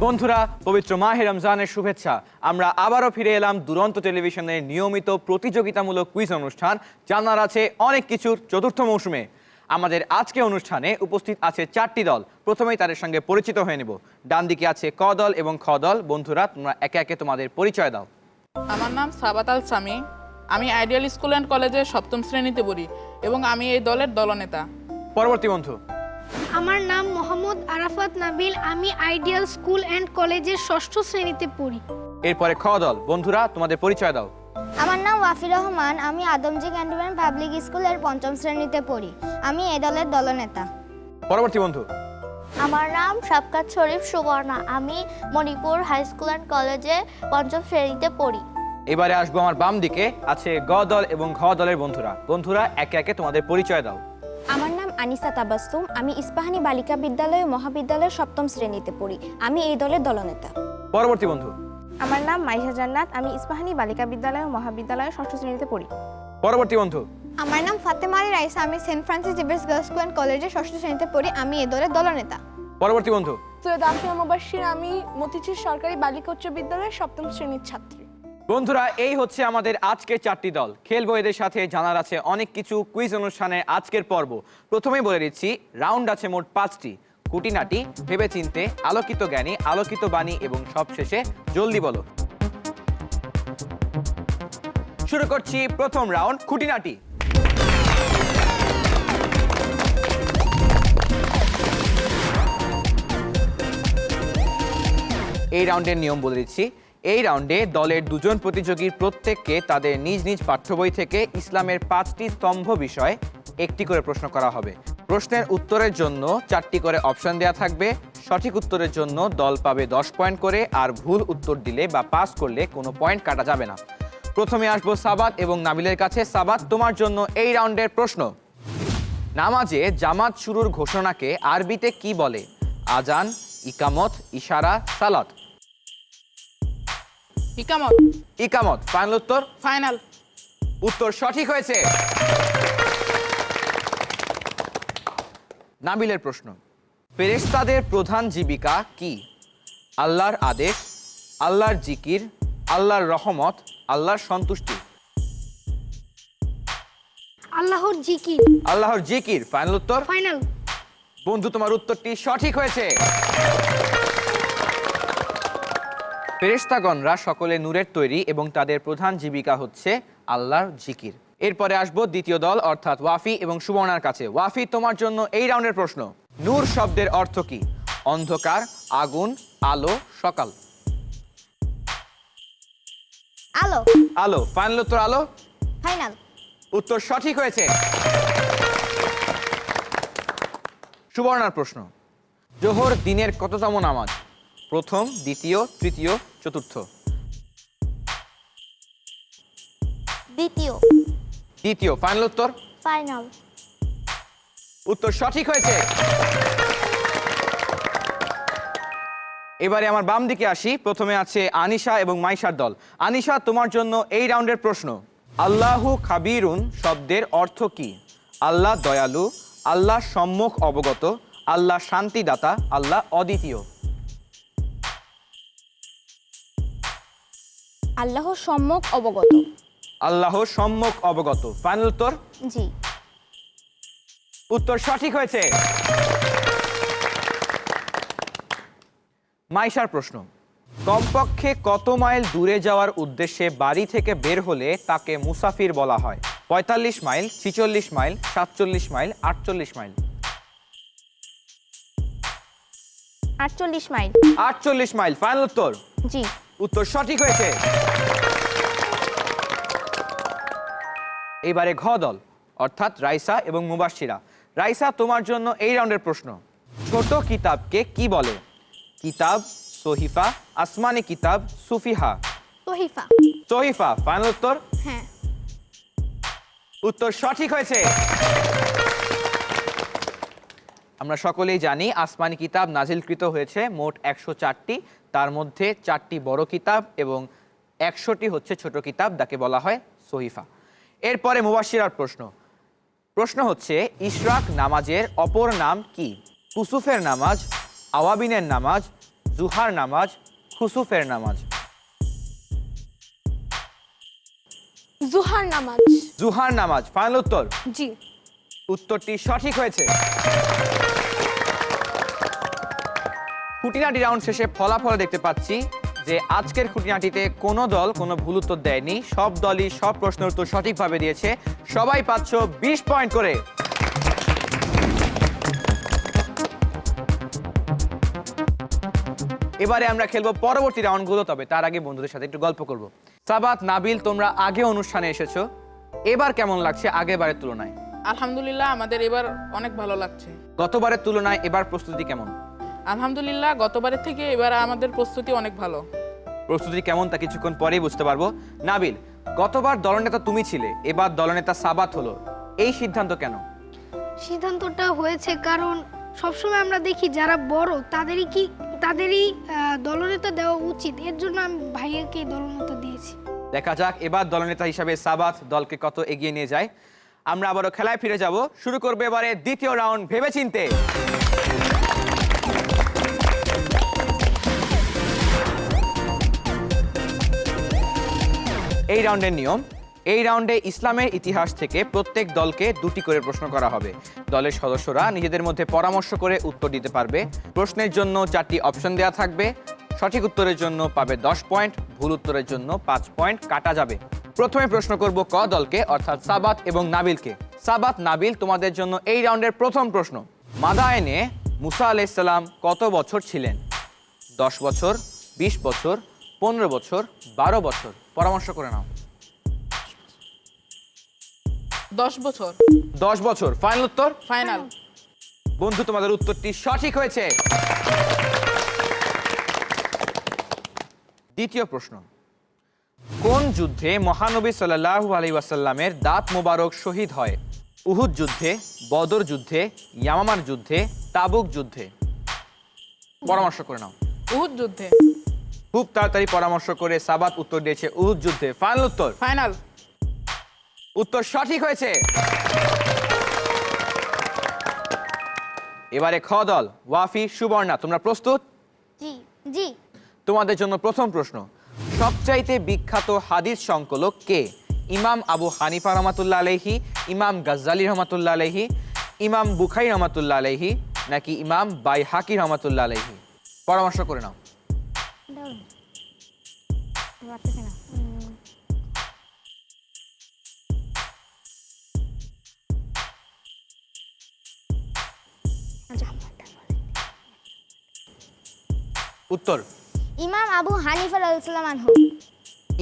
বন্ধুরা, পবিত্র মাহে রমজানের শুভেচ্ছা। আমরা আবারও ফিরে এলাম দুরন্ত টেলিভিশনের নিয়মিত প্রতিযোগিতামূলক কুইজ অনুষ্ঠান জানার আছে অনেক কিছুর চতুর্থ মৌসুমে। আমাদের আজকে অনুষ্ঠানে উপস্থিত আছে 4টি দল। প্রথমেই তাদের সঙ্গে পরিচিত হয়ে নেব। ডান দিকে আছে ক দল এবং খ দল। বন্ধুরা, তোমরা একে একে তোমাদের পরিচয় দাও। আমার নাম সাবাত আল সামি। আমি আইডিয়াল স্কুল অ্যান্ড কলেজে 7ম শ্রেণীতে পড়ি এবং আমি এই দলের দলনেতা। পরবর্তী বন্ধু। আমার নাম মোহাম্মদ আরাফাত নাবিল। আমি আইডিয়াল স্কুল অ্যান্ড কলেজের 6ষ্ঠ শ্রেণীতে পড়ি। এরপরে খ দল। বন্ধুরা, তোমাদের পরিচয় দাও। আমার নাম ওয়াফি রহমান। আমি আদমজি ক্যান্টনমেন্ট পাবলিক স্কুলের 5ম শ্রেণীতে পড়ি। আমি এই দলের দলনেতা। পরবর্তী বন্ধু। আমার নাম শাফকাত শরীফ সুবর্ণা। আমি মণিপুর হাই স্কুল অ্যান্ড কলেজে 5ম শ্রেণীতে পড়ি। এবারে আসবো আমার বাম দিকে আছে গ দল এবং ঘ দলের বন্ধুরা। বন্ধুরা, একে একে তোমাদের পরিচয় দাও। আমার নাম আনিসা তাবাসসুম। আমি ইস্পাহানি বালিকা বিদ্যালয় ও মহাবিদ্যালয়ের 7ম শ্রেণীতে পড়ি। আমি এই দলের দলনেতা। পরবর্তী বন্ধু। আমার নাম মাইশা জান্নাত। আমি ইস্পাহানি বালিকা বিদ্যালয় ও মহাবিদ্যালয়ের 6ষ্ঠ শ্রেণীতে পড়ি। পরবর্তী বন্ধু। আমার নাম ফাতেমা আলী রাইসা। আমি Saint Francis Xavier's girls school and কলেজের 6ষ্ঠ শ্রেণীতে পড়ি। আমি এই দলের দলনেতা। পরবর্তী বন্ধু। সৈয়দ আফিয়া মুবাশশির। আমি মতিঝিল সরকারি বালিকা উচ্চ বিদ্যালয়ের 7ম শ্রেণীর ছাত্রী। বন্ধুরা, এই হচ্ছে আমাদের আজকের 4টি দল। খেলবো এদের সাথে, জানার আছে অনেক কিছু কুইজ অনুষ্ঠানের আজকের পর্ব। প্রথমেই বলে দিচ্ছি, রাউন্ড আছে মোট 5টি। খুঁটিনাটি, ভেবেচিন্তে, আলোকিত জ্ঞানী, আলোকিত বাণী এবং সবশেষে জলদি বলো। শুরু করছি প্রথম রাউন্ড, খুঁটিনাটি। এই রাউন্ডের নিয়ম বলে দিচ্ছি। এই রাউন্ডে দলের দুজন প্রতিযোগীর প্রত্যেককে তাদের নিজ নিজ পাঠ্য বই থেকে ইসলামের 5টি স্তম্ভ বিষয় একটি করে প্রশ্ন করা হবে। প্রশ্নের উত্তরের জন্য 4টি করে অপশন দেওয়া থাকবে। সঠিক উত্তরের জন্য দল পাবে 10 পয়েন্ট করে, আর ভুল উত্তর দিলে বা পাস করলে কোনো পয়েন্ট কাটা যাবে না। প্রথমে আসবো সাবাত এবং নাবিলের কাছে। সাবাত, তোমার জন্য এই রাউন্ডের প্রশ্ন। নামাজে জামাত শুরুর ঘোষণাকে আরবিতে কি বলে? আজান, ইকামত, ইশারা, সালাত। ইকামত। ইকামত ফাইনাল উত্তর? ফাইনাল। উত্তর সঠিক হয়েছে। নাবিলের প্রশ্ন। ফেরেশতাদের প্রধান জীবিকা কি? আল্লাহর আদেশ, আল্লাহর জিকির, আল্লাহর রহমত, আল্লাহর সন্তুষ্টি। আল্লাহর জিকির। আল্লাহর জিকির ফাইনাল উত্তর? ফাইনাল। বন্ধু, তোমার উত্তরটি সঠিক হয়েছে। ফেরেশতাগণরা সকলে নূরের তৈরি এবং তাদের প্রধান জীবিকা হচ্ছে আল্লাহর জিকির। এরপরে আসবো দ্বিতীয় দল অর্থাৎ ওয়াফি এবং সুবর্ণার কাছে। ওয়াফি, তোমার জন্য এই রাউন্ডের প্রশ্ন। নূর শব্দের অর্থ কি? অন্ধকার, আগুন, আলো, সকাল। আলো। আলো ফাইনাল উত্তর? আলো ফাইনাল। উত্তর সঠিক হয়েছে। সুবর্ণার প্রশ্ন। জোহর দিনের কততম নামাজ? প্রথম, দ্বিতীয়, তৃতীয়, চতুর্থ। দ্বিতীয়। দ্বিতীয় ফাইনাল উত্তর? ফাইনাল। উত্তর সঠিক হয়েছে। এবারে আমার বাম দিকে আসি। প্রথমে আছে আনিশা এবং মাইশার দল। আনিশা, তোমার জন্য এই রাউন্ডের প্রশ্ন। আল্লাহু খাবিরুন শব্দের অর্থ কি? আল্লাহ দয়ালু, আল্লাহ সম্মুখ অবগত, আল্লাহ শান্তিদাতা, আল্লাহ অদ্বিতীয়। আল্লাহ সম্যক অবগত। আল্লাহ সম্মুখ অবগত ফাইনাল উত্তর? জি। উত্তর সঠিক হয়েছে। মাইশার প্রশ্ন। কমপক্ষে কত মাইল দূরে যাওয়ার উদ্দেশ্যে বাড়ি থেকে বের হলে তাকে মুসাফির বলা হয়? 45 mile, 46 mile, 47 mile, 48 mile. 48 mile. 48 mile final উত্তর? জি। উত্তর সঠিক হয়েছে। এবারে ঘ দল অর্থাৎ রাইসা এবং মুবাশশিরা। রাইসা, তোমার জন্য এই রাউন্ডের প্রশ্ন। ছোট কিতাবকে কি বলে? কিতাব, সহিফা, আসমানি কিতাব, সুফিহা। তহিফা। সহিফা ফাইনাল উত্তর? হ্যাঁ। উত্তর সঠিক হয়েছে। আমরা সকলেই জানি আসমানি কিতাব নাজিলকৃত হয়েছে মোট 104টি। তার মধ্যে 4টি বড় কিতাব এবং 100টি হচ্ছে ছোট কিতাব, যাকে বলা হয় সহিফা। এরপরে মুবাশশিরার প্রশ্ন। প্রশ্ন হচ্ছে, ইশরাক নামাজের অপর নাম কি? কুসুফের নামাজ, আওয়াবিনের নামাজ, জুহার নামাজ, খুসুফের নামাজ? জুহার নামাজ। জুহার নামাজ ফাইনাল উত্তর? জি। উত্তরটি সঠিক হয়েছে। খুঁটিনাটি রাউন্ড শেষে ফলাফল দেখতে পাচ্ছি যে আজকের খুঁটিনাটিতে কোনো দল কোনো ভুল উত্তর দেয়নি, সব দলই সব প্রশ্নের উত্তর সঠিকভাবে দিয়েছে। সবাই পাচ্ছ 20 পয়েন্ট করে। এবারে আমরা খেলবো পরবর্তী রাউন্ডগুলো, তবে তার আগে বন্ধুদের সাথে একটু গল্প করব। সাবাত, নাবিল, তোমরা আগে অনুষ্ঠানে এসেছো, এবার কেমন লাগছে আগেরবারের তুলনায়? আলহামদুলিল্লাহ, আমাদের এবার অনেক ভালো লাগছে। গতবারের তুলনায় এবার প্রস্তুতি কেমন? আলহামদুলিল্লাহ, গতবারের থেকে এবার আমাদের প্রস্তুতি অনেক ভালো। প্রস্তুতি কেমন তা কিছুক্ষণ পরেই বুঝতে পারবো। নাবিল, গতবার দলনেতা তুমি ছিলে, এবার দলনেতা সাবাত হলো, এই সিদ্ধান্ত কেন? সিদ্ধান্তটা হয়েছে কারণ সবসময় আমরা দেখি যারা বড় তাদেরই দলনেতা দেওয়া উচিত, এর জন্য আমি ভাইয়াকে দলনেতা দিয়েছি। দেখা যাক এবার দলনেতা হিসাবে সাবাত দলকে কত এগিয়ে নিয়ে যায়। আমরা আবারও খেলায় ফিরে যাব। শুরু করবে এবারে দ্বিতীয় রাউন্ড ভেবেচিন্তে। এই রাউন্ডের নিয়ম, এই রাউন্ডে ইসলামের ইতিহাস থেকে প্রত্যেক দলকে 2টি করে প্রশ্ন করা হবে। দলের সদস্যরা নিজেদের মধ্যে পরামর্শ করে উত্তর দিতে পারবে। প্রশ্নের জন্য 4টি অপশন দেওয়া থাকবে। সঠিক উত্তরের জন্য পাবে 10 পয়েন্ট, ভুল উত্তরের জন্য 5 পয়েন্ট কাটা যাবে। প্রথমে প্রশ্ন করব ক দলকে, অর্থাৎ সাবাত এবং নাবিলকে। সাবাত, নাবিল, তোমাদের জন্য এই রাউন্ডের প্রথম প্রশ্ন। মাদায়েনে মুসা আলাইহিস সালাম কত বছর ছিলেন? 10 বছর, 20 বছর, 15 বছর, 12 বছর? পরামর্শ করে নাও। 10 বছর। 10 বছর ফাইনাল উত্তর? ফাইনাল। বন্ধু, তোমাদের উত্তরটি সঠিক হয়েছে। দ্বিতীয় প্রশ্ন, কোন যুদ্ধে মহানবী সাল্লাল্লাহু আলাইহি ওয়াসাল্লামের দাঁত মোবারক শহীদ হয়? উহুদ যুদ্ধে, বদর যুদ্ধে, ইয়ামামার যুদ্ধে, তাবুক যুদ্ধে? পরামর্শ করে নাও। উহুদ যুদ্ধে। খুব তাড়াতাড়ি পরামর্শ করে সাবাত উত্তর দিয়েছে উহুদ যুদ্ধে। ফাইনাল উত্তর? ফাইনাল। উত্তর সঠিক হয়েছে। এবারে খ দল, ওয়াফি, সুবর্ণা, তোমরা প্রস্তুত? জি। জি। তোমাদের জন্য প্রথম প্রশ্ন। সবচাইতে বিখ্যাত হাদিস সংকলক কে? ইমাম আবু হানিফা রহমাতুল্লাহ আলাইহি, ইমাম গাজ্জালি রহমাতুল্লাহ আলাইহি, ইমাম বুখারী রহমাতুল্লাহ আলাইহি, নাকি ইমাম বাইহাকি রহমাতুল্লাহ আলাইহি? পরামর্শ করে নাও। উত্তর? ইমাম আবু হানিফা রাদিয়াল্লাহু আনহু।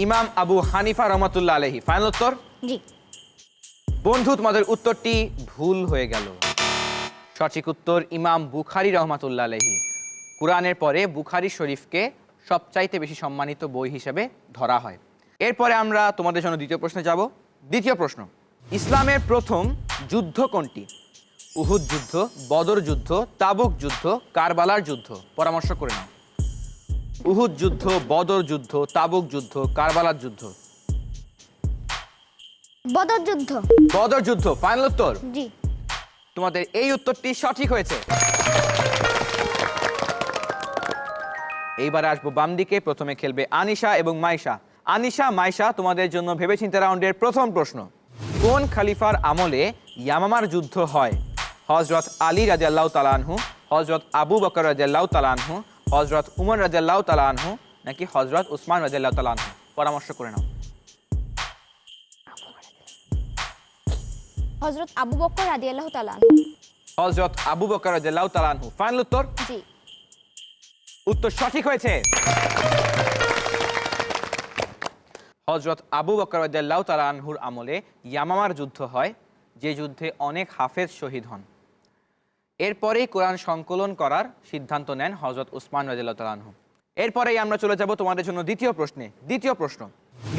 ইমাম আবু হানিফা রহমাতুল্লাহ আলাইহি। ফাইনাল উত্তর? জি। বন্ধু, তোমাদের উত্তরটি ভুল হয়ে গেল। সঠিক উত্তর ইমাম বুখারী রহমাতুল্লাহ আলাইহি। কুরআনের পরে বুখারী শরীফকে সবচাইতে বেশি সম্মানিত বই হিসেবে ধরা হয়। এরপরে আমরা তোমাদের জন্য দ্বিতীয় প্রশ্নে যাব। দ্বিতীয় প্রশ্ন, ইসলামের প্রথম যুদ্ধ কোনটি? উহুদ যুদ্ধ, বদর যুদ্ধ, তাবুক যুদ্ধ, কারবালার যুদ্ধ? পরামর্শ করে নাও। উহুদ যুদ্ধ, বদর যুদ্ধ, তাবুক যুদ্ধ, কারবালার যুদ্ধ? বদর যুদ্ধ। বদর যুদ্ধ ফাইনাল উত্তর? জি। তোমাদের এই উত্তরটি সঠিক হয়েছে। এইবার আসবো বাম দিকে। প্রথমে খেলবে আনিশা এবং মাইশা। আনিশা, মাইশা, তোমাদের জন্য ভেবেচিন্তে রাউন্ডের প্রথম প্রশ্ন। কোন খলিফার আমলে ইয়ামামার যুদ্ধ হয়? হযরত আলী রাদিয়াল্লাহু তাআলা আনহু, হযরত আবু বকর রাদিয়াল্লাহু তাআলা আনহু, হযরত উমর রাদিয়াল্লাহু তাআলা আনহু, নাকি হযরত উসমান রাদিয়াল্লাহু তাআলা আনহু? পরামর্শ করে নাও। হযরত আবু বকর রাদিয়াল্লাহু তাআলা আনহু। হযরত আবু বকর রাদিয়াল্লাহু তাআলা আনহু। ফাইনাল উত্তর? জি। উত্তর সঠিক হয়েছে। হযরত আবু বকর রাদিয়াল্লাহু তাআলা আনহুর আমলে ইয়ামামার যুদ্ধ হয়, যে যুদ্ধে অনেক হাফেজ শহীদ হন। এরপরেই কোরআন সংকলন করার সিদ্ধান্ত নেন হযরত উসমান রাদিয়াল্লাহু তাআলা আনহু। এরপরেই আমরা চলে যাব তোমাদের জন্য দ্বিতীয় প্রশ্নে। দ্বিতীয় প্রশ্ন,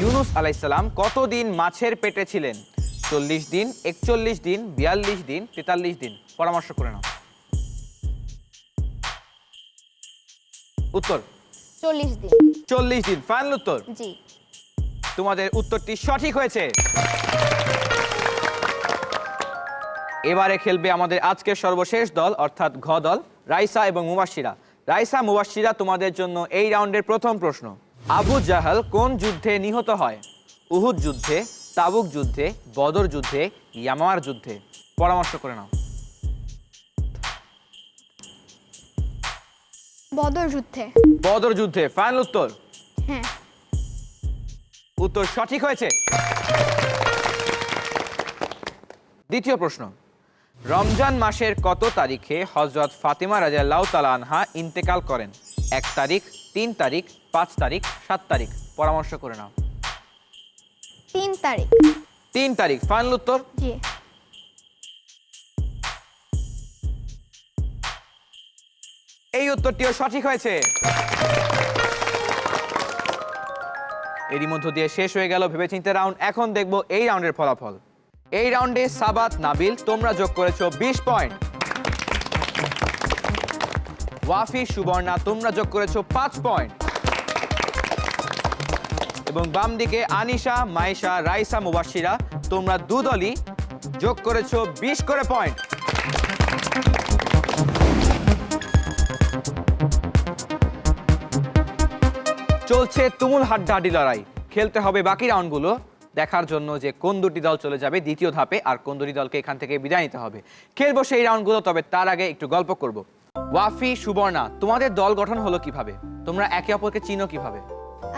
ইউনুস আলাইহিস সালাম কতদিন মাছের পেটে ছিলেন? 40 দিন, 41 দিন, 42 দিন, 43 দিন? পরামর্শ করে নাও। উত্তর? 40 দিন। 40 দিন ফাইনাল উত্তর? জি। তোমাদের উত্তরটি সঠিক হয়েছে। এবারে খেলবে আমাদের আজকের সর্বশেষ দল, অর্থাৎ ঘ দল, রাইসা এবং মুবাশশিরা। রাইসা মুবাশশিরা, তোমাদের জন্য এই রাউন্ডের প্রথম প্রশ্ন। আবু জাহাল কোন যুদ্ধে নিহত হয়? উহুদ যুদ্ধে, তাবুক যুদ্ধে, বদর যুদ্ধে, ইয়ামামার যুদ্ধে? পরামর্শ করে নাও। বদর যুদ্ধে। বদর যুদ্ধে ফাইনাল উত্তর? হ্যাঁ। উত্তর সঠিক হয়েছে। দ্বিতীয় প্রশ্ন। রমজান মাসের কত তারিখে হযরত ফাতিমা রাদিয়াল্লাহু তাআলা আনহা ইন্তেকাল করেন? 1 তারিখ, 3 তারিখ, 5 তারিখ, 7 তারিখ? পরামর্শ করে নাও। 3 তারিখ। 3 তারিখ ফাইনাল উত্তর? জি। এই উত্তরটিও সঠিক হয়েছে। এরই মধ্য দিয়ে শেষ হয়ে গেল ভেবেচিন্তে রাউন্ড। এখন দেখব এই রাউন্ডের ফলাফল। এই রাউন্ডে সাবাত, নাবিল তোমরা যোগ করেছো 20 পয়েন্ট। ওয়াফি, সুবর্ণা তোমরা যোগ করেছো 5 পয়েন্ট। এবং বাম দিকে আনিশা, মাইশা, রাইসা, মুবাশশিরা তোমরা দুদলই যোগ করেছো 20 করে পয়েন্ট। চলছে তুমুল হাড্ডাহাড্ডি লড়াই। খেলতে হবে বাকি রাউন্ডগুলো, দেখার জন্য যে কোন দুটি দল চলে যাবে দ্বিতীয় ধাপে আর কোন দুটি দলকে এখান থেকে বিদায় নিতে হবে। খেলবো সেই রাউন্ডগুলো, তবে তার আগে একটু গল্প করব। ওয়াফি, সুবর্ণা তোমাদের দল গঠন হলো কিভাবে? তোমরা একে অপরকে চিনো কিভাবে?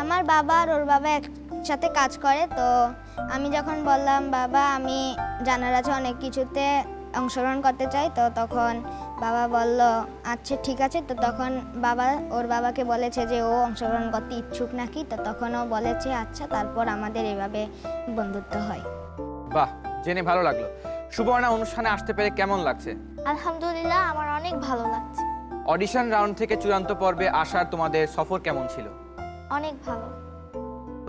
আমার বাবা আর ওর বাবা একসাথে কাজ করে, তো আমি যখন বললাম বাবা আমি জানার আছে অনেক কিছুতে অংশগ্রহণ করতে চাই, তো তখন বাবা বলল আচ্ছা ঠিক আছে। তো তখন বাবা ওর বাবাকে বলেছে যে ও অংশগ্রহণ করতে ইচ্ছুক নাকি, তো তখন ও বলেছে আচ্ছা, তারপর আমাদের এভাবে বন্ধুত্ব হয়। বাহ, জেনে ভালো লাগলো। সুবর্ণা, অনুষ্ঠানে আসতে পেরে কেমন লাগছে? আলহামদুলিল্লাহ, আমার অনেক ভালো লাগছে। অডিশন রাউন্ড থেকে চূড়ান্ত পর্বে আসার তোমাদের সফর কেমন ছিল? অনেক ভালো।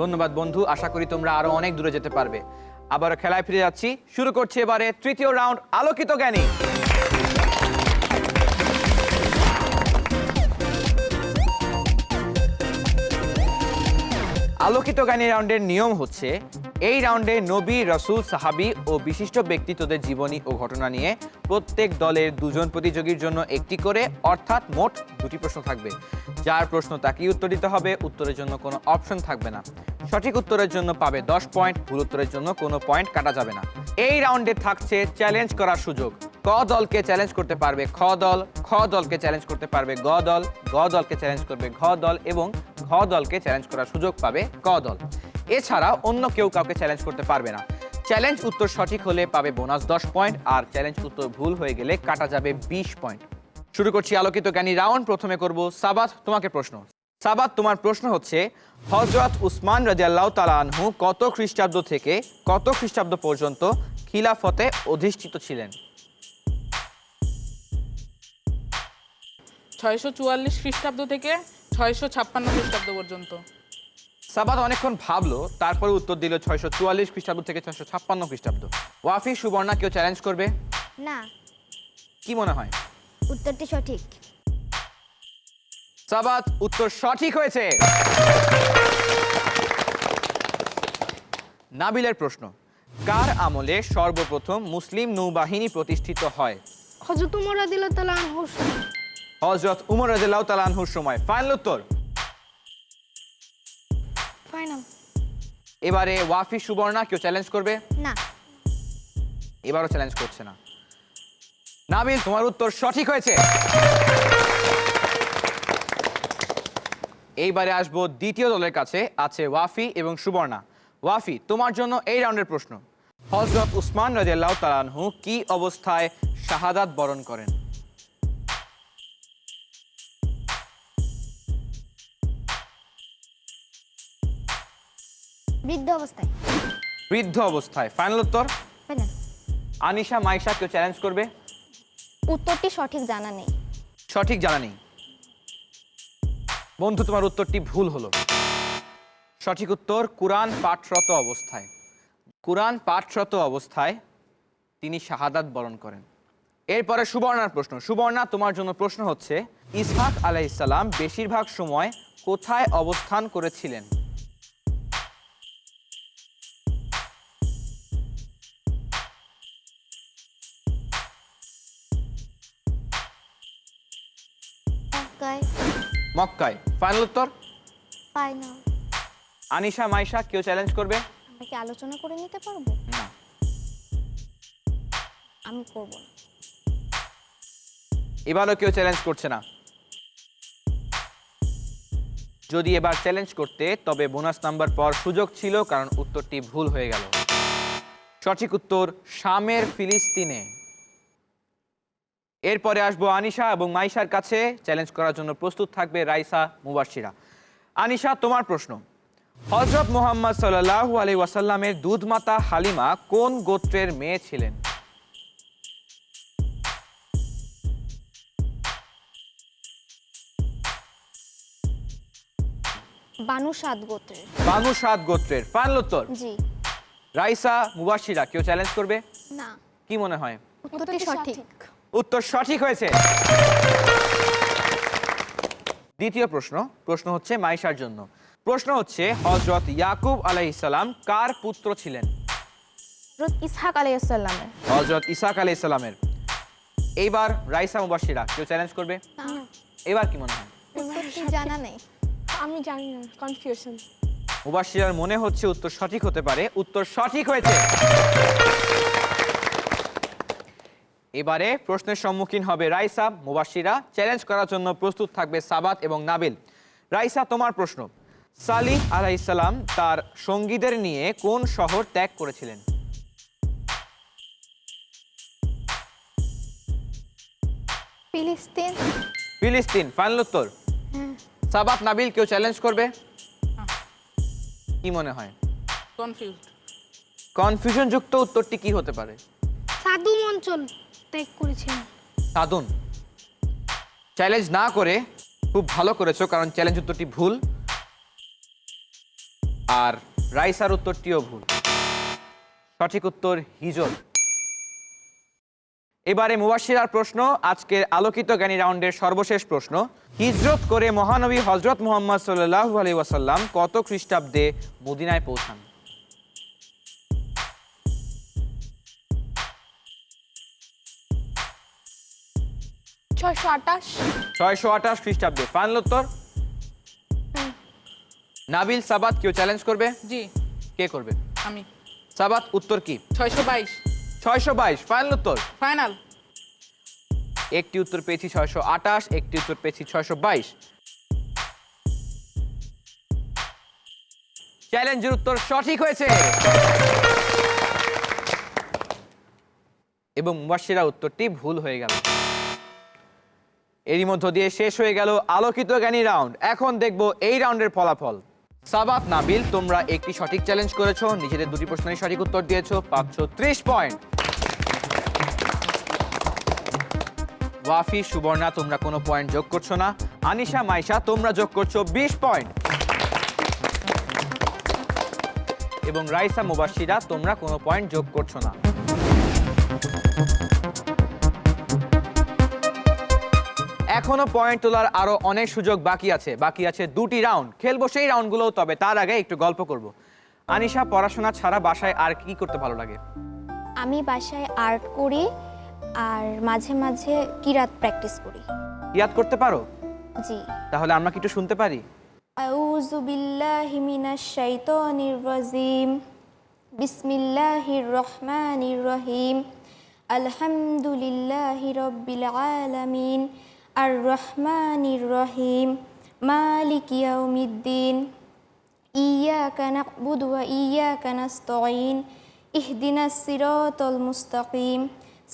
ধন্যবাদ বন্ধু, আশা করি তোমরা আরো অনেক দূরে যেতে পারবে। আবারও খেলায় ফিরে যাচ্ছি। শুরু করছি এবারে তৃতীয় রাউন্ড, আলোকিত জ্ঞানী। আলোকিত জ্ঞানী রাউন্ডের নিয়ম হচ্ছে, এই রাউন্ডে নবী, রাসূল, সাহাবী ও বিশিষ্ট ব্যক্তিত্বদের জীবনী ও ঘটনা নিয়ে প্রত্যেক দলের দুজন প্রতিযোগীর জন্য একটি করে, অর্থাৎ মোট 2টি প্রশ্ন থাকবে। যার প্রশ্ন তাকেই উত্তর দিতে হবে, উত্তরের জন্য কোনো অপশন থাকবে না। সঠিক উত্তরের জন্য পাবে 10 পয়েন্ট, ভুল উত্তরের জন্য কোনো পয়েন্ট কাটা যাবে না। এই রাউন্ডে থাকছে চ্যালেঞ্জ করার সুযোগ। ক দলকে চ্যালেঞ্জ করতে পারবে খ দল, খ দলকে চ্যালেঞ্জ করতে পারবে গ দল, গ দলকে চ্যালেঞ্জ করবে ঘ দল এবং ঘ দলকে চ্যালেঞ্জ করার সুযোগ পাবে ক দল। এছাড়া অন্য কেউ কাউকে চ্যালেঞ্জ করতে পারবে না। চ্যালেঞ্জ উত্তর সঠিক হলে পাবে বোনাস 10 পয়েন্ট, আর চ্যালেঞ্জ উত্তর ভুল হয়ে গেলে কাটা যাবে 20 পয়েন্ট। শুরু করছি আলোকিত জ্ঞানী রাউন্ড। প্রথমে করব সাবাত, তোমাকে প্রশ্ন। সাবাত, তোমার প্রশ্ন হচ্ছে, হযরত উসমান রাদিয়াল্লাহু তাআলা আনহু কত খ্রিস্টাব্দ থেকে কত খ্রিস্টাব্দ পর্যন্ত খিলাফতে অধিষ্ঠিত ছিলেন? 644 খ্রিস্টাব্দ থেকে 656 খ্রিস্টাব্দ পর্যন্ত। সাবাত অনেকক্ষণ ভাবলো, তারপরে উত্তর দিল 644 খ্রিস্টাব্দ থেকে 656 খ্রিস্টাব্দ। ওয়াফি, সুবর্ণা কেউ চ্যালেঞ্জ করবে? না, কি মনে হয়? উত্তরটি সঠিক। সাবাত, উত্তর সঠিক হয়েছে। নাবিলের প্রশ্ন, কার আমলে সর্বপ্রথম মুসলিম নৌবাহিনী প্রতিষ্ঠিত হয়? হযরত উমর রাদিয়াল্লাহু তাআলা আনহুর সময়। হযরত উমর রাদিয়াল্লাহু তাআলা আনহুর সময়। ফাইনাল উত্তর? ফাইনাল। এবারে ওয়াফি, সুবর্ণা কেউ চ্যালেঞ্জ করবে? না। এবারও চ্যালেঞ্জ করছে না। নাবিল, তোমার উত্তর সঠিক হয়েছে। এইবারে আসবো দ্বিতীয় দলের কাছে, আছে ওয়াফি এবং সুবর্ণা। ওয়াফি, তোমার জন্য এই রাউন্ডের প্রশ্ন। হযরত উসমান রাদিয়াল্লাহু তাআলা আনহু কি অবস্থায় শাহাদাত বরণ করেন? বৃদ্ধ অবস্থায়। বৃদ্ধ অবস্থায়। ফাইনাল উত্তর? ফাইনাল। আনিশা, মাইশা কেউ চ্যালেঞ্জ করবে? উত্তরটি সঠিক জানা নেই। সঠিক জানা নেই। বন্ধু, তোমার উত্তরটি ভুল হলো। সঠিক উত্তর কুরআন পাঠরত অবস্থায়। কুরআন পাঠরত অবস্থায় তিনি শাহাদাত বরণ করেন। এরপরে সুবর্ণার প্রশ্ন। সুবর্ণা, তোমার জন্য প্রশ্ন হচ্ছে, ইসহাক আলাইহিস সালাম বেশিরভাগ সময় কোথায় অবস্থান করেছিলেন? মক্কায়। মক্কায়। ফাইনাল উত্তর? ফাইনাল। আনিশা, মাইশা, কেউ চ্যালেঞ্জ করবে? আমরা কি আলোচনা করে নিতে পারবো? না। আমি করব না। এবারও কেউ চ্যালেঞ্জ করছে না। যদি এবার চ্যালেঞ্জ করতে তবে বোনাস নাম্বার পাওয়ার সুযোগ ছিল, কারণ উত্তরটি ভুল হয়ে গেল। সঠিক উত্তর শামের ফিলিস্তিনে। এরপরে আসবো আনিশা এবং মাইশার কাছে। চ্যালেঞ্জ করার জন্য প্রস্তুত থাকবে রাইসা, মুবাশশিরা। আনিশা, তোমার প্রশ্ন। হযরত মুহাম্মদ সাল্লাল্লাহু আলাইহি ওয়াসাল্লামের দুধমাতা হালিমা কোন গোত্রের মেয়ে ছিলেন? বানু সাদ গোত্রের। বানু সাদ গোত্রের। ফাইনাল উত্তর? জি। রাইসা, মুবাশশিরা, কেউ চ্যালেঞ্জ করবে? না। কি মনে হয়? উত্তরটি সঠিক। উত্তর সঠিক হয়েছে। দ্বিতীয় প্রশ্ন হচ্ছে মাইশার জন্য। প্রশ্ন হচ্ছে হযরত ইয়াকুব আলাইহিস সালাম কার পুত্র ছিলেন? হযরত ইসহাক আলাইহিস সালামের। হযরত ইসহাক আলাইহিস সালামের। এইবার রাইসা, মুবাশশিরা, কেউ চ্যালেঞ্জ করবে? এবার কি মনে হয়? উত্তরটি জানা নেই। আমি জানি না, কনফিউশন। মুবাশশিরার মনে হচ্ছে উত্তর সঠিক হতে পারে। উত্তর সঠিক হয়েছে। এবারে প্রশ্নের সম্মুখীন হবে রাইসা, মুবাশশিরা। চ্যালেঞ্জ করার জন্য প্রস্তুত থাকবে সাবাত এবং নাবিল। রাইসা, তোমার প্রশ্ন। সালিহ আলাইহিস সালাম তার সঙ্গীদের নিয়ে কোন শহর ত্যাগ করেছিলেন? ফিলিস্তিন। ফিলিস্তিন। ফাইনাল উত্তর? সাবাত, নাবিল, কেউ চ্যালেঞ্জ করবে? কি মনে হয়? কনফিউজড। কনফিউশন যুক্ত উত্তরটি কি হতে পারে? সাদুম অঞ্চল ত্যাগ করেছেন। সাদুন। চ্যালেঞ্জ না করে খুব ভালো করেছো, কারণ চ্যালেঞ্জ উত্তরটি ভুল। আর রাইসার উত্তরটিও ভুল। সঠিক উত্তর হিজর। এবারে মুবাশশিরার প্রশ্ন, আজকের আলোকিত জ্ঞানী রাউন্ডের সর্বশেষ প্রশ্ন। হিজরত করে মহানবী হযরত মুহাম্মদ সাল্লাল্লাহু আলাইহি ওয়াসাল্লাম কত খ্রিস্টাব্দে মদিনায় পৌঁছান? ছয়শো 628 খ্রিস্টাব্দে। ফাইনাল উত্তর? নাবিল, সাবাত, কেউ চ্যালেঞ্জ করবে? জি, কে করবে? আমি। সাবাত, উত্তর কি? 622। 622। ফাইনাল উত্তর? ফাইনাল। একটি উত্তর পেয়েছি 628, একটি উত্তর পেয়েছি 622। চ্যালেঞ্জের উত্তর সঠিক হয়েছে এবং মুবাশশিরা উত্তরটি ভুল হয়ে গেল। এরই মধ্য দিয়ে শেষ হয়ে গেল আলোকিত জ্ঞানী রাউন্ড। এখন দেখব এই রাউন্ডের ফলাফল। সাবাত, নাবিল, তোমরা একটি সঠিক চ্যালেঞ্জ করেছো, নিজেদের দুটি প্রশ্নের সঠিক উত্তর দিয়েছো, পাচ্ছ 30 পয়েন্ট। ওয়াফি, সুবর্ণা, তোমরা কোনো পয়েন্ট যোগ করছো না। আনিশা, মাইশা, তোমরা যোগ করছো 20 পয়েন্ট। এবং রাইসা, মুবাশশিরা, তোমরা কোনো পয়েন্ট যোগ করছো না। এখনো পয়েন্ট তোলার আরো অনেক সুযোগ বাকি আছে দুটি রাউন্ড। খেলবো সেই রাউন্ডগুলো, তবে তার আগে একটু গল্প করব। আনিশা, পড়াশোনা ছাড়া বাসায় আর কি করতে ভালো লাগে? আমি বাসায় আর্ট করি আর মাঝে মাঝে কিরাত প্র্যাকটিস করি। ইয়াদ করতে পারো? জি। তাহলে আমরা কি একটু শুনতে পারি? আউযু বিল্লাহি মিনাশ শাইতানির রাজিম। বিসমিল্লাহির রহমানির রহিম। আলহামদুলিল্লাহি রাব্বিল আলামিন। আর রহমানির রহিম। মালিকি ইয়াউমিদ্দিন। ইয়াকা না'বুদু ওয়া ইয়াকা নাস্তাঈন। ইহদিনাস সিরাতাল মুস্তাকিম।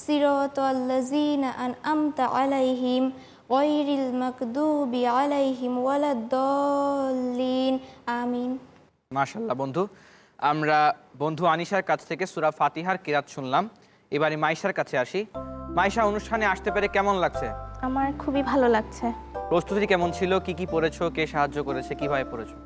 সিরাতাল্লাযীনা আন'আমতা আলাইহিম গায়রিল মাগদুবি আলাইহিম ওয়ালাদ-দাল্লিন। আমিন। মাশাআল্লাহ বন্ধু, আমরা বন্ধু আনিশার কাছ থেকে সূরা ফাতিহার কিরাত শুনলাম। এবারে মাইশার কাছে আসি। মাইশা, অনুষ্ঠানে আসতে পেরে কেমন লাগছে? আমার খুবই ভালো লাগছে। প্রস্তুতি কেমন ছিল? কি কি পড়েছো? কে সাহায্য করেছে? কিভাবে পড়েছো?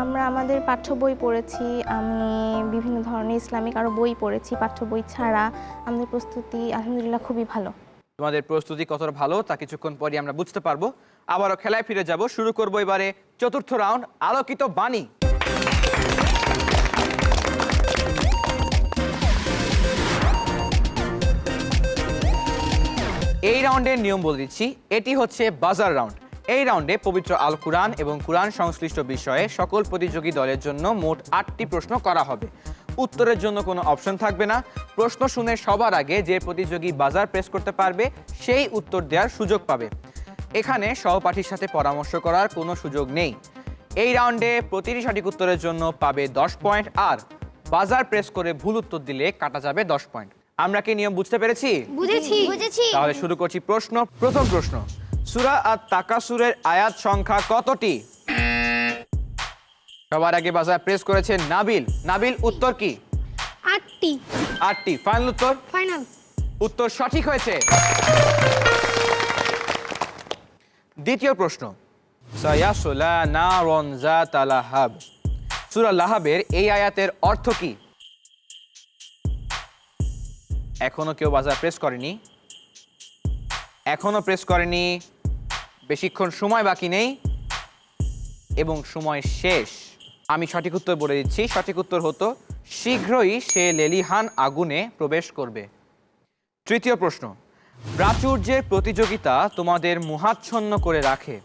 আমরা আমাদের পাঠ্য বই পড়েছি। আমি বিভিন্ন ধরনের ইসলামিক আরও বই পড়েছি। পাঠ্য বই ছাড়া আমাদের প্রস্তুতি আলহামদুলিল্লাহ খুবই ভালো। তোমাদের প্রস্তুতি কতটা ভালো তা কিছুক্ষণ পরে আমরা বুঝতে পারবো। আবারও খেলায় ফিরে যাব। শুরু করবো এবারে চতুর্থ রাউন্ড, আলোকিত বাণী। এই রাউন্ডের নিয়ম বলে দিচ্ছি। এটি হচ্ছে বাজার রাউন্ড। এই রাউন্ডে পবিত্র আল কুরআন এবং কুরআন সংশ্লিষ্ট বিষয়ে সকল প্রতিযোগী দলের জন্য মোট 8টি প্রশ্ন করা হবে। উত্তরের জন্য কোনো অপশন থাকবে না। প্রশ্ন শুনে সবার আগে যে প্রতিযোগী বাজার প্রেস করতে পারবে সেই উত্তর দেওয়ার সুযোগ পাবে। এখানে সহপাঠীর সাথে পরামর্শ করার কোনো সুযোগ নেই। এই রাউন্ডে প্রতিটি সঠিক উত্তরের জন্য পাবে 10 পয়েন্ট, আর বাজার প্রেস করে ভুল উত্তর দিলে কাটা যাবে 10 পয়েন্ট। আমরা কি নিয়ম বুঝতে পেরেছি? বুঝেছি। তাহলে শুরু করছি প্রশ্ন। প্রথম প্রশ্ন, সূরা আত-তাকাসুরের আয়াত সংখ্যা কতটি? সবার আগে বাজার প্রেস করেছে নাবিল। নাবিল, উত্তর কি? 8টি। 8টি। ফাইনাল উত্তর? ফাইনাল। উত্তর সঠিক হয়েছে। দ্বিতীয় প্রশ্ন, সায়াসলা নারন যাতা লাহাব। সূরা লাহাবের এই আয়াতের অর্থ কি? এখনো কেউ বাজার প্রেস করেনি? এখনো প্রেস করেনি। বেশিক্ষণ সময় বাকি নেই এবং সময় শেষ। আমি সঠিক উত্তর বলে দিচ্ছি। সঠিক উত্তর হতো শীঘ্রই সে লেলিহান আগুনে প্রবেশ করবে। তৃতীয় প্রশ্ন, প্রাচুর্যের প্রতিযোগিতা তোমাদের মোহাচ্ছন্ন করে রাখে।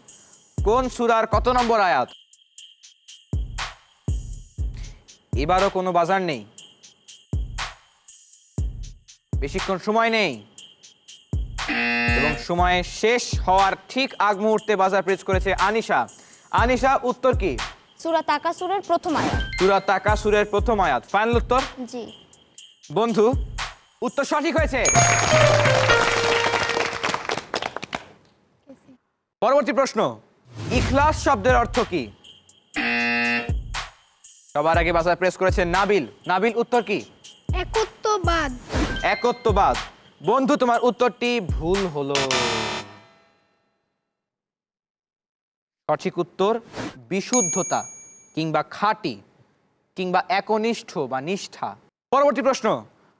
কোন সূরার কত নম্বর আয়াত? এবারও কোনো বাজার নেই, বেশিক্ষণ সময় নেই এবং সময় শেষ হওয়ার ঠিক আগ মুহূর্তে বাজার প্রেস করেছে আনিশা। আনিশা, উত্তর কি? সূরা তাকাসুরের প্রথম আয়াত। সূরা তাকাসুরের প্রথম আয়াত। ফাইনাল উত্তর? জি। বন্ধু, উত্তর সঠিক হয়েছে। পরবর্তী প্রশ্ন, ইখলাস শব্দের অর্থ কি? সবার আগে বাজার প্রেস করেছে নাবিল। নাবিল, উত্তর কি? একত্ববাদ। একত্ববাদ। বন্ধু, তোমার উত্তরটি ভুল হলো। সঠিক উত্তর বিশুদ্ধতা কিংবা খাঁটি কিংবা একনিষ্ঠ বা নিষ্ঠা। পরবর্তী প্রশ্ন,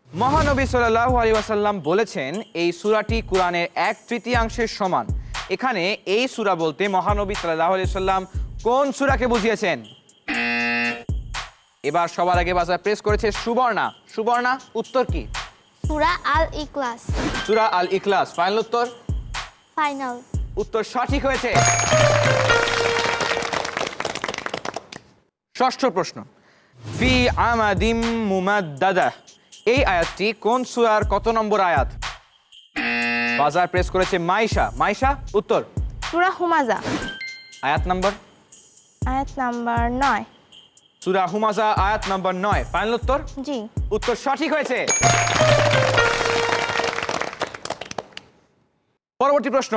মহানবী সাল্লাল্লাহু আলাইহি ওয়াসাল্লাম বলেছেন এই সূরাটি কোরআনের 1/3 সমান। এখানে এই সূরা বলতে মহানবী সাল্লাল্লাহু আলাইহি ওয়াসাল্লাম কোন সূরাকে বুঝিয়েছেন? এবার সবার আগে বাজার প্রেস করেছে সুবর্ণা। সুবর্ণা, উত্তর কি? সূরা আল ইখলাস। সূরা আল ইখলাস। ফাইনাল উত্তর? ফাইনাল। উত্তর সঠিক হয়েছে। ষষ্ঠ প্রশ্ন, ফি আমাদিম মুমাদ্দাদা। এই আয়াতটি কোন সূরার কত নম্বর আয়াত? বাজার প্রেস করেছে মাইশা। মাইশা, উত্তর? সূরা হুমাজা, আয়াত নাম্বার? আয়াত নাম্বার 9। সূরা হুমাজা, আয়াত নাম্বার 9। ফাইনাল উত্তর? জি। উত্তর সঠিক হয়েছে। পরবর্তী প্রশ্ন,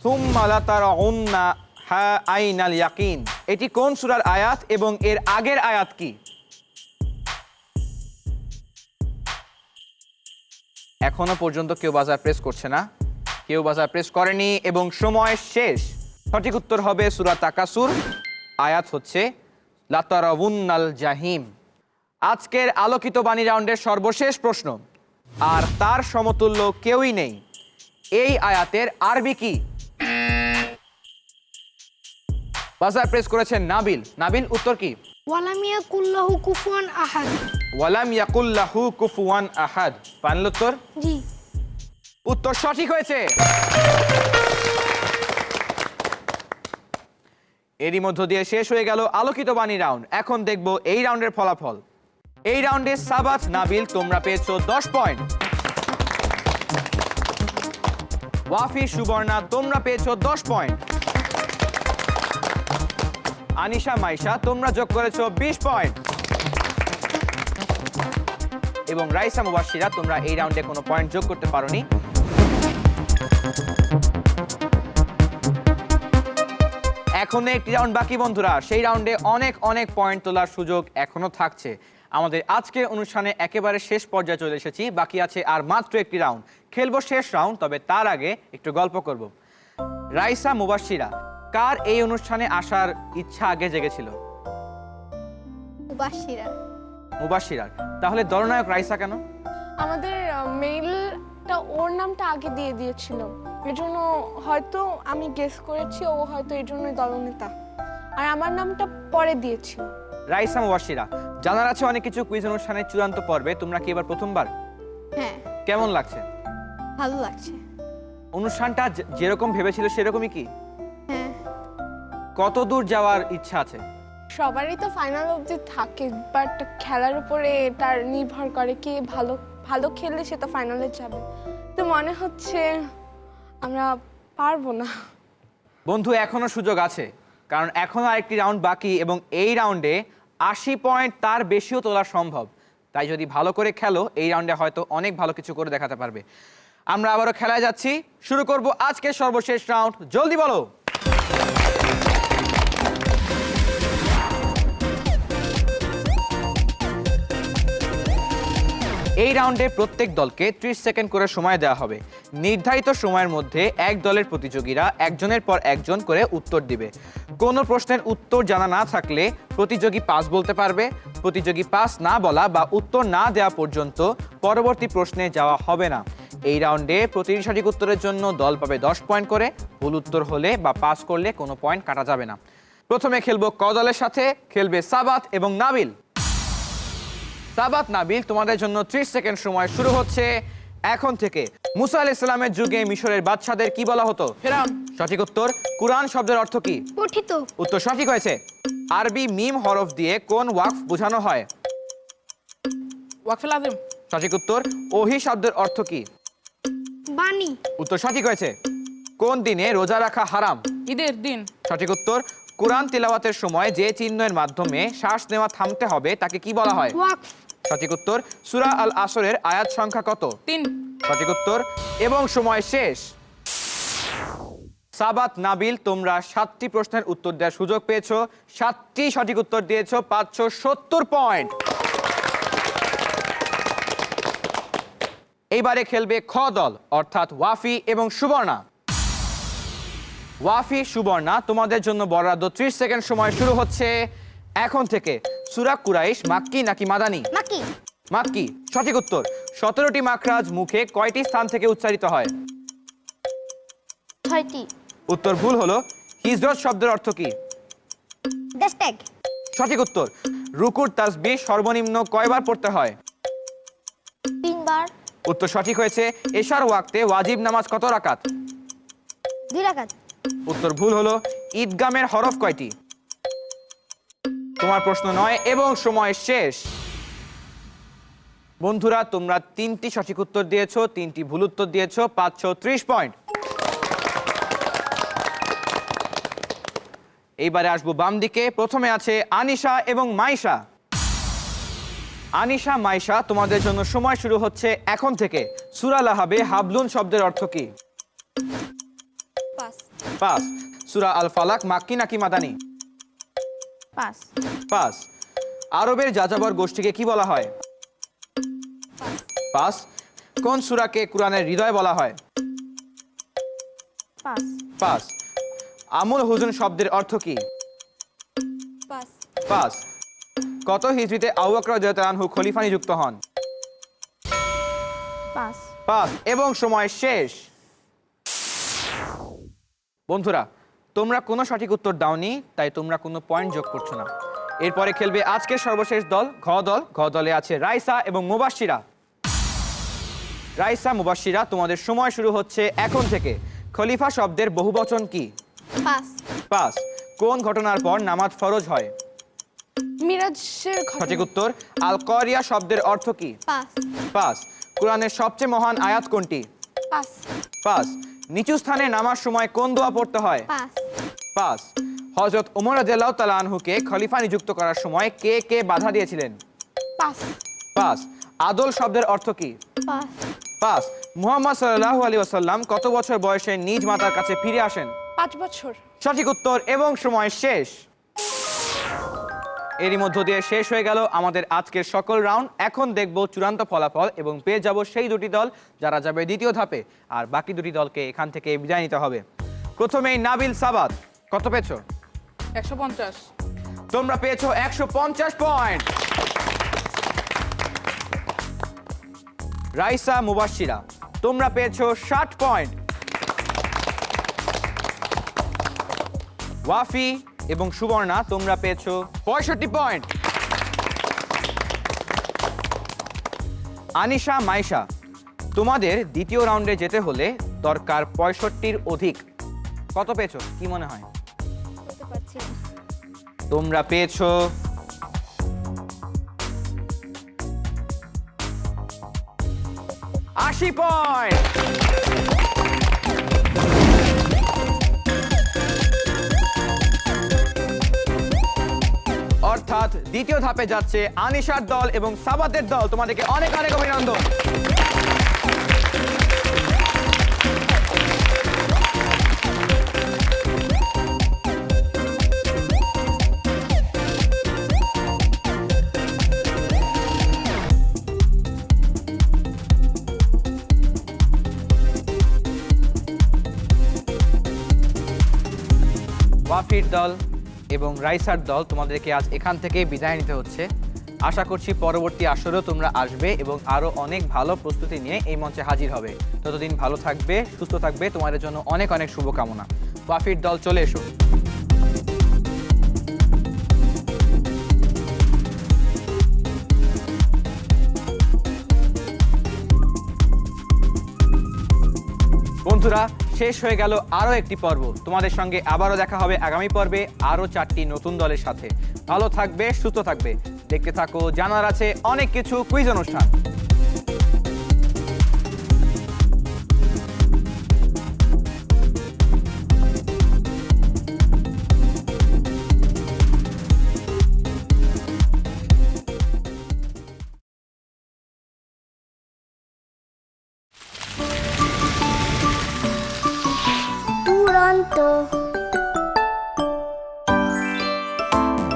সুম্মা লাতারাউন্না হা আইনাল ইয়াকিন। এটি কোন সূরার আয়াত এবং এর আগের আয়াত কি? এখনো পর্যন্ত কেউ বাজার প্রেস করছে না, কেউ বাজার প্রেস করেনি এবং সময় শেষ। সঠিক উত্তর হবে সূরা তাকাসুর, আয়াত হচ্ছে লাতারাউন্নাল জাহিম। আজকের আলোকিত বাণী রাউন্ডের সর্বশেষ প্রশ্ন, আর তার সমতুল্য কেউই নেই। এই আয়াতের আরবি কি? বাজার প্রেস করেছেন নাবিল। নাবিল, উত্তর কি? ওয়ালাম ইয়াকুল্লাহু কুফুয়ান আহাদ। ওয়ালাম ইয়াকুল্লাহু কুফুয়ান আহাদ। ফাইনাল উত্তর? জি। উত্তর সঠিক হয়েছে। এরই মধ্য দিয়ে শেষ হয়ে গেল আলোকিত বাণী রাউন্ড। এখন দেখব এই রাউন্ডের ফলাফল। এই রাউন্ডে সাবাত, নাবিল তোমরা পেয়েছো 10 পয়েন্ট। ওয়াফি, সুবর্ণা তোমরা পেয়েছো 10 পয়েন্ট। আনিশা, মাইশা তোমরা যোগ করেছো 20 পয়েন্ট এবং রাইসা, মুবাশশিরা তোমরা এই রাউন্ডে কোনো পয়েন্ট যোগ করতে পারোনি। এখনো একটি রাউন্ড বাকি বন্ধুরা, সেই রাউন্ডে অনেক অনেক পয়েন্ট তোলার সুযোগ এখনো থাকছে। আমাদের আজকের অনুষ্ঠানে একেবারে শেষ পর্যায়ে চলে এসেছি, বাকি আছে আর মাত্র একটি রাউন্ড। খেলবো শেষ রাউন্ড, তবে তার আগে একটু গল্প করব। রাইসা, মুবাশশিরা, কার এই অনুষ্ঠানে আসার ইচ্ছা আগে জেগেছিল? মুবাশশিরার। তাহলে দলনায়ক রাইসা কেন? আমাদের মেইলটা ওর নামটা আগে দিয়ে দিয়েছিল, এর জন্য হয়তো আমি গেস করেছি ও হয়তো এর জন্যই দলনেতা, আর আমার নামটা পরে দিয়েছিল। রাইসা, মুবাশশিরা, জানার আছে অনেক কিছু কুইজ অনুষ্ঠানের চূড়ান্ত পর্বে, তোমরা কি এবার প্রথমবার? হ্যাঁ, কেমন লাগছে? ভালো লাগছে। অনুষ্ঠানটা যেরকম ভেবেছিল সেরকমই কি? হ্যাঁ। কত দূর যাওয়ার ইচ্ছা আছে? সবারই তো ফাইনাল অবধি থাকে, বাট খেলার উপরে তার নির্ভর করে, কে ভালো ভালো খেললে সে তো ফাইনালে যাবে। তো মনে হচ্ছে আমরা পারবো না। বন্ধু, এখনো সুযোগ আছে, কারণ এখনো আরেকটি রাউন্ড বাকি এবং এই রাউন্ডে 80 পয়েন্ট তার বেশিও তোলা সম্ভব। তাই যদি ভালো করে খেলো এই রাউন্ডে হয়তো অনেক ভালো কিছু করে দেখাতে পারবে। আমরা আবারও খেলায় যাচ্ছি, শুরু করব আজকের সর্বশেষ রাউন্ড। জলদি বলো। এই রাউন্ডে প্রত্যেক দলকে 30 সেকেন্ড করে সময় দেওয়া হবে। নির্ধারিত সময়ের মধ্যে এক দলের প্রতিযোগীরা একজনের পর একজন করে উত্তর দিবে। কোনো প্রশ্নের উত্তর জানা না থাকলে প্রতিযোগী পাস বলতে পারবে। প্রতিযোগী পাস না বলা বা উত্তর না দেওয়া পর্যন্ত পরবর্তী প্রশ্নে যাওয়া হবে না। এই রাউন্ডে প্রতিটি সঠিক উত্তরের জন্য দল পাবে 10 পয়েন্ট করে। ভুল উত্তর হলে বা পাস করলে কোনো পয়েন্ট কাটা যাবে না। প্রথমে খেলবো ক দলের সাথে, খেলবে সাবাত এবং নাবিল। সাবাত, নাবিল, তোমাদের জন্য 30 সেকেন্ড সময় শুরু হচ্ছে এখন থেকে। মুসা আলাইহিস সালামের যুগে মিশরের বাদশাদের কি বলা হতো? ফেরাউন। সঠিক উত্তর। কুরআন শব্দের অর্থ কি? পঠিত। উত্তর সঠিক হয়েছে। আরবি মিম হরফ দিয়ে কোন ওয়াকফ বোঝানো হয়? ওয়াকফুল আযম। সঠিক উত্তর। ওহী শব্দের অর্থ কি? বাণী। উত্তর সঠিক হয়েছে। কোন দিনে রোজা রাখা হারাম? ঈদের দিন। সঠিক উত্তর। কোরআন তিলাওয়াতের সময় যে চিহ্নের মাধ্যমে শ্বাস নেওয়া থামতে হবে তাকে কি বলা হয়? ওয়াকফ। সঠিক উত্তর। সূরা আল আসরের আয়াত সংখ্যা কত? 3। সঠিক উত্তর এবং সময় শেষ। সাবাত, নাবিল, তোমরা 7টি প্রশ্নের উত্তর দেওয়ার সুযোগ পেয়েছো। 7টি সঠিক উত্তর দিয়েছো, 570 পয়েন্ট। এইবারে খেলবে খ দল, অর্থাৎ ওয়াফি এবং সুবর্ণা। ওয়াফি, সুবর্ণা, তোমাদের জন্য বরাদ্দ 30 সেকেন্ড সময় শুরু হচ্ছে এখন থেকে। সূরা কুরাইশ মাক্কি নাকি মাদানি? মাকি। মাক্কি। সঠিক উত্তর। 17টি মাখরাজ মুখে কয়টি স্থান থেকে উচ্চারিত হয়? 6টি। উত্তর ভুল হলো। হিজরত শব্দের অর্থ কি? ড্যাশট্যাগ। সঠিক উত্তর। রুকুর তাসবিহ সর্বনিম্ন কয়বার পড়তে হয়? 3 বার। উত্তর সঠিক হয়েছে। এশার ওয়াক্তে ওয়াজিব নামাজ কত রাকাত? 2 রাকাত। উত্তর ভুল হলো। ঈদগামের হরফ কয়টি? তোমার প্রশ্ন নয় এবং সময় শেষ। বন্ধুরা, তোমরা 3টি সঠিক উত্তর দিয়েছো, 3টি ভুল উত্তর দিয়েছো, 530 পয়েন্ট। এইবারে আসবো বাম দিকে। প্রথমে আছে আনিশা এবং মাইশা। আনিশা, মাইশা, তোমাদের জন্য সময় শুরু হচ্ছে এখন থেকে। সূরা লাহাবে হাবলুন শব্দের অর্থ কি? পাস। পাস। সূরা আল ফালাক মাক্কি নাকি মাদানি? পাস। পাস। আরবের যাযাবর গোষ্ঠীকে কি বলা হয়? পাস। কোন সূরাকে কুরআনের হৃদয় বলা হয়? পাস। পাস। আমুল হুজুন শব্দের অর্থ কি? পাস। পাস। কত হিজরিতে আবু বকর রাদিয়াল্লাহু আনহু খলিফা নিযুক্ত হন? পাস। পাস এবং সময় শেষ। বন্ধুরা, তোমরা কোনো সঠিক উত্তর দাওনি, তাই তোমরা কোনো পয়েন্ট যোগ করছো না। এরপরে খেলবে আজকের সর্বশেষ দল, ঘ দল। ঘ দলে আছে রাইসা এবং মুবাশশিরা। রাইসা, মুবাশশিরা, তোমাদের সময় শুরু হচ্ছে এখন থেকে। খলিফা শব্দের বহুবচন কি? পাস। পাস। কোন ঘটনার পর নামাজ ফরজ হয়? মিরাজের ঘটনা। সঠিক উত্তর। আল করিয়া শব্দের অর্থ কি? পাস। পাস। কোরআনের সবচেয়ে মহান আয়াত কোনটি? পাস। পাস। নিচু স্থানে নামার সময় কোন দোয়া পড়তে হয়? পাস। পাস। হযরত ওমর রাদিয়াল্লাহু তাআলা আনহুকে খলিফা নিযুক্ত করার সময় কে কে বাধা দিয়েছিলেন? পাস। পাস। আদল শব্দের অর্থ কি? পাস। পাস। মুহাম্মদ সাল্লাল্লাহু আলাইহি ওয়াসাল্লাম কত বছর বয়সে নিজ মাতার কাছে ফিরে আসেন? 5 বছর। সঠিক উত্তর এবং সময় শেষ। এরই মধ্য দিয়ে শেষ হয়ে গেল আমাদের আজকের সকল রাউন্ড। এখন দেখব চূড়ান্ত ফলাফল এবং পেয়ে যাব সেই দুটি দল যারা যাবে দ্বিতীয় ধাপে, আর বাকি দুটি দলকে এখান থেকে বিদায় নিতে হবে। প্রথমেই নাবিল, সাবাত, কত পেয়েছো? 150। তোমরা পেয়েছো 150 পয়েন্ট। রাইসা, মুবাশশিরা, তোমরা পেয়েছো 60 পয়েন্ট। ওয়াফি এবং সুবর্ণা, তোমরা পেয়েছো 65 পয়েন্ট। আনিশা, মাইশা, তোমাদের দ্বিতীয় রাউন্ডে যেতে হলে দরকার 65-র অধিক। কত পেয়েছো কি মনে হয়? বলতে পারছি তোমরা পেয়েছো 80 পয়েন্ট। অর্থাৎ দ্বিতীয় ধাপে যাচ্ছে আনিশার দল এবং সাবাতের দল। তোমাদেরকে অনেক অনেক অভিনন্দন। ওয়াফির দল এবং রাইসার দল, তোমাদেরকে আজ এখান থেকে বিদায় নিতে হচ্ছে। আশা করছি পরবর্তী আসরেও তোমরা আসবে এবং আরও অনেক ভালো প্রস্তুতি নিয়ে এই মঞ্চে হাজির হবে। ততদিন ভালো থাকবে, সুস্থ থাকবে, তোমাদের জন্য অনেক অনেক শুভকামনা। ওয়াফির দল চলে এসো। বন্ধুরা, শেষ হয়ে গেল আরও একটি পর্ব। তোমাদের সঙ্গে আবারও দেখা হবে আগামী পর্বে আরও 4টি নতুন দলের সাথে। ভালো থাকবে, সুস্থ থাকবে, দেখতে থাকো জানার আছে অনেক কিছু কুইজ অনুষ্ঠান।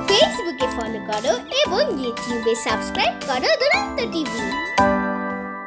ফেসবুকে ফলো করো এবং ইউটিউবে সাবস্ক্রাইব করো দুরন্ত টিভি।